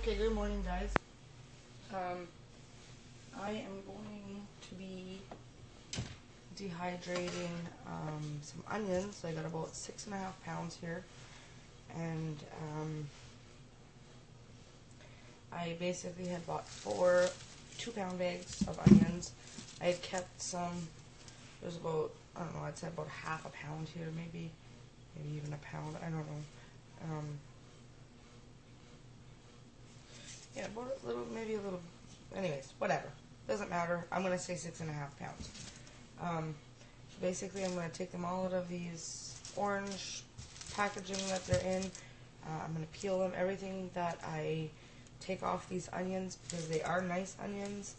Okay, good morning, guys. I am going to be dehydrating some onions. I got about 6.5 pounds here, and I basically had bought 4 2-pound bags of onions. I had kept some. There's about, I don't know, I'd say about half a pound here, maybe even a pound. I don't know. Yeah, about a little, maybe a little. Anyways, whatever. Doesn't matter. I'm gonna say 6.5 pounds. So basically, I'm gonna take them all out of these orange packaging that they're in. I'm gonna peel them. Everything that I take off these onions, because they are nice onions,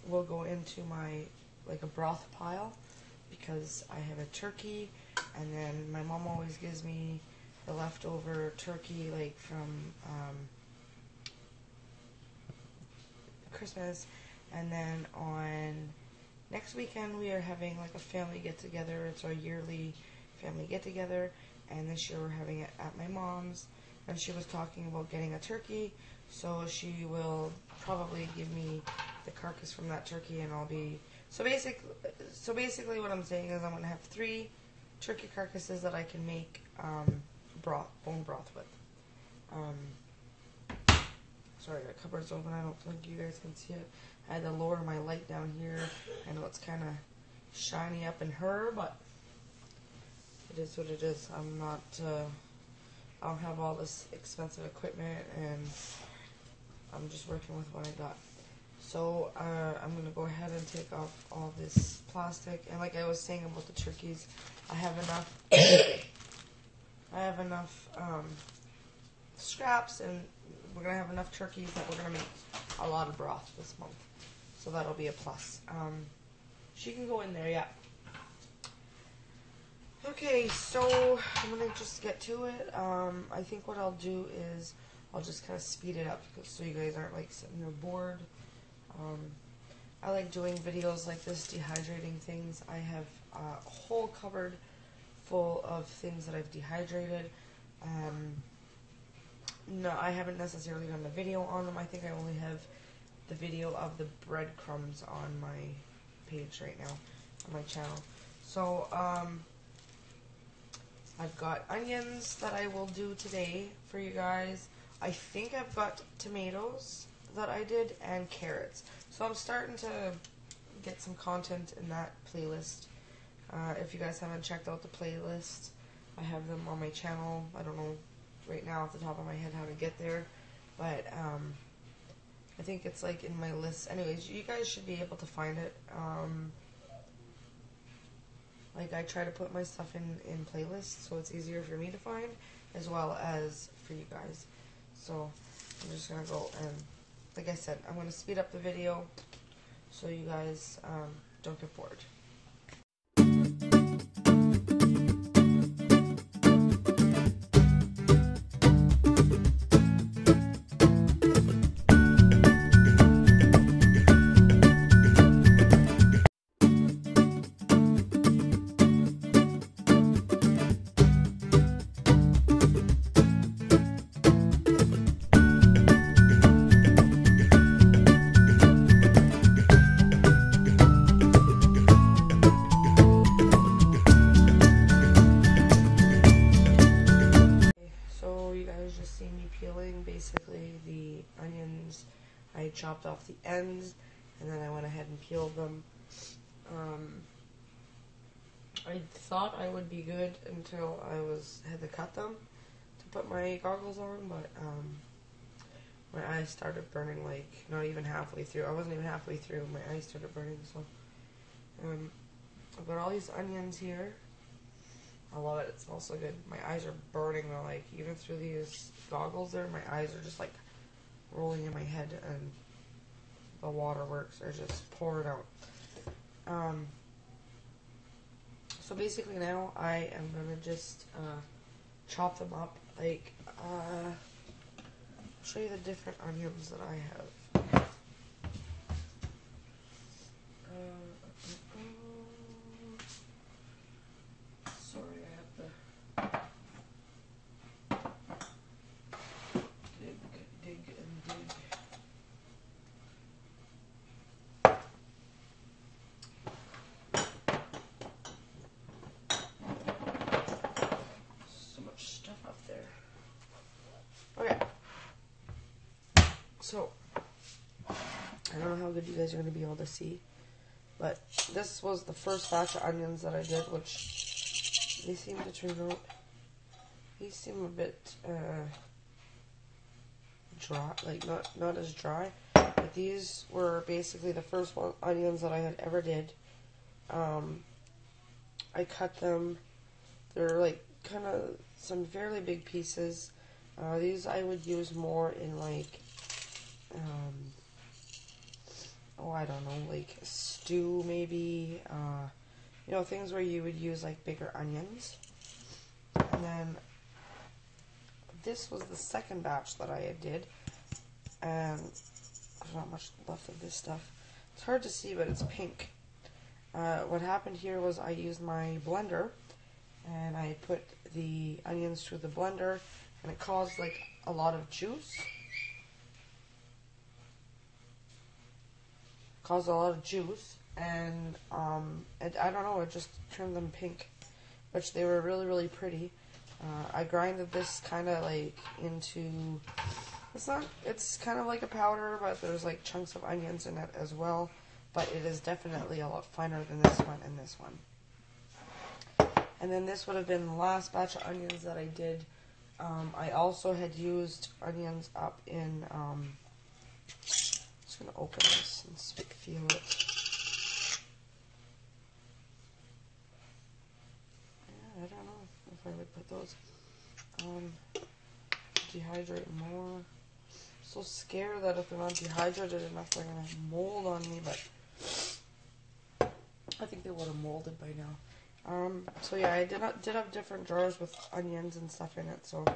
will go into my, like, a broth pile, because I have a turkey, and then my mom always gives me the leftover turkey, like, from Christmas. And then on next weekend we are having like a family get together. It's our yearly family get together, and this year we're having it at my mom's, and she was talking about getting a turkey, so she will probably give me the carcass from that turkey, and I'll be so basically what I'm saying is I'm gonna have 3 turkey carcasses that I can make bone broth with. Sorry, the cupboard's open. I don't think you guys can see it. I had to lower my light down here. I know it's kind of shiny up in her, but it is what it is. I'm not, I don't have all this expensive equipment, and I'm just working with what I got. So, I'm going to go ahead and take off all this plastic. And like I was saying about the turkeys, I have enough, scraps, and we're going to have enough turkeys that we're going to make a lot of broth this month. So that'll be a plus. She can go in there, yeah. Okay, so I'm going to just get to it. I think what I'll do is I'll just kind of speed it up so you guys aren't like sitting there bored. I like doing videos like this, dehydrating things. I have a whole cupboard full of things that I've dehydrated. No, I haven't necessarily done the video on them. I think I only have the video of the breadcrumbs on my page right now, on my channel. So, I've got onions that I will do today for you guys. I think I've got tomatoes that I did, and carrots. So I'm starting to get some content in that playlist. If you guys haven't checked out the playlist, I have them on my channel. I don't know right now off the top of my head how to get there, but I think it's like in my list. Anyways, you guys should be able to find it. Like, I try to put my stuff in playlists so it's easier for me to find as well as for you guys. So I'm just gonna go, and like I said, I'm gonna speed up the video so you guys don't get bored. Peeling basically the onions. I chopped off the ends, and then I went ahead and peeled them. I thought I would be good until I had to cut them to put my goggles on, but my eyes started burning, like not even halfway through. I wasn't even halfway through. My eyes started burning. So I've got all these onions here. I love it. It smells so good. My eyes are burning though. Like, even through these goggles there, my eyes are just like rolling in my head, and the waterworks are just pouring out. So basically now I am gonna just chop them up. Like, I'll show you the different onions that I have. Dig So, I don't know how good you guys are going to be able to see, but this was the first batch of onions that I did, which they seem to turn out, these seem a bit dry, like not as dry, but these were basically the first onions that I had ever did. I cut them, they're like kind of some fairly big pieces. These I would use more in like, oh, I don't know, like stew maybe, you know, things where you would use like bigger onions. And then this was the second batch that I did, and there's not much left of this stuff. It's hard to see, but it's pink. What happened here was I used my blender, and I put the onions through the blender, and it caused like a lot of juice. And I don't know, it just turned them pink, which they were really, really pretty. I grinded this kind of like into, it's kind of like a powder, but there's like chunks of onions in it as well, but it is definitely a lot finer than this one and this one. And then this would have been the last batch of onions that I did. I also had used onions up in, I'm just going to open this and feel it. Yeah, I don't know if I would put those. Dehydrate more. I'm so scared that if they're not dehydrated enough, they're going to mold on me, but I think they would have molded by now. So yeah, I did have different jars with onions and stuff in it, so I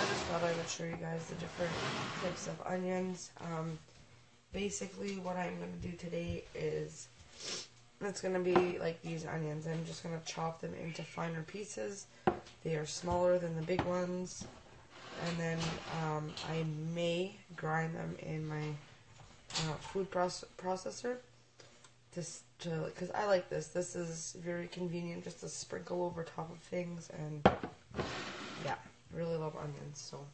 just thought I would show you guys the different types of onions. Basically what I'm going to do today is, it's going to be like these onions. I'm just going to chop them into finer pieces. They are smaller than the big ones. And then I may grind them in my food processor. Because I like this. This is very convenient just to sprinkle over top of things. And yeah, really love onions. So,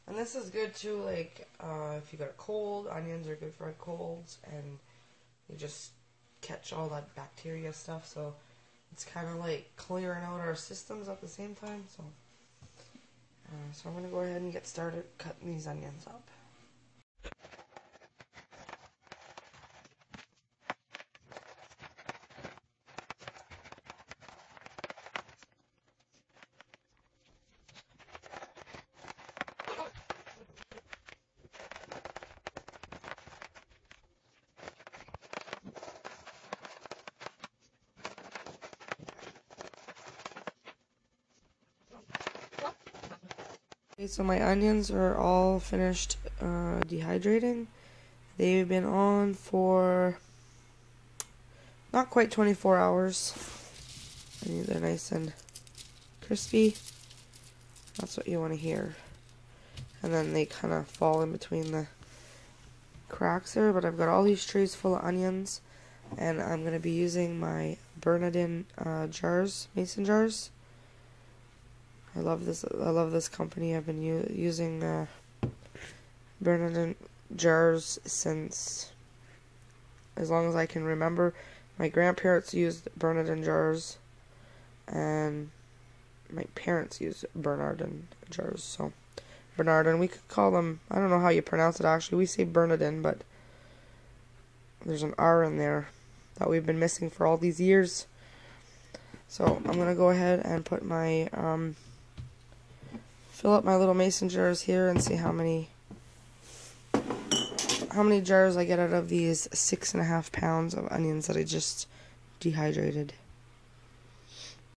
and this is good too, like, if you got a cold, onions are good for colds, and they just catch all that bacteria stuff, so it's kind of like clearing out our systems at the same time, so I'm going to go ahead and get started cutting these onions up. Okay, so my onions are all finished dehydrating. They've been on for not quite 24 hours. They're nice and crispy. That's what you want to hear. And then they kind of fall in between the cracks there. But I've got all these trays full of onions, and I'm going to be using my Bernardin jars, mason jars. I love this company. I've been using Bernardin jars since as long as I can remember. My grandparents used Bernardin jars, and my parents used Bernardin jars. So Bernardin, we could call them, I don't know how you pronounce it actually. We say Bernardin, but there's an R in there that we've been missing for all these years. So I'm gonna go ahead and put my fill up my little mason jars here and see how many jars I get out of these 6.5 pounds of onions that I just dehydrated.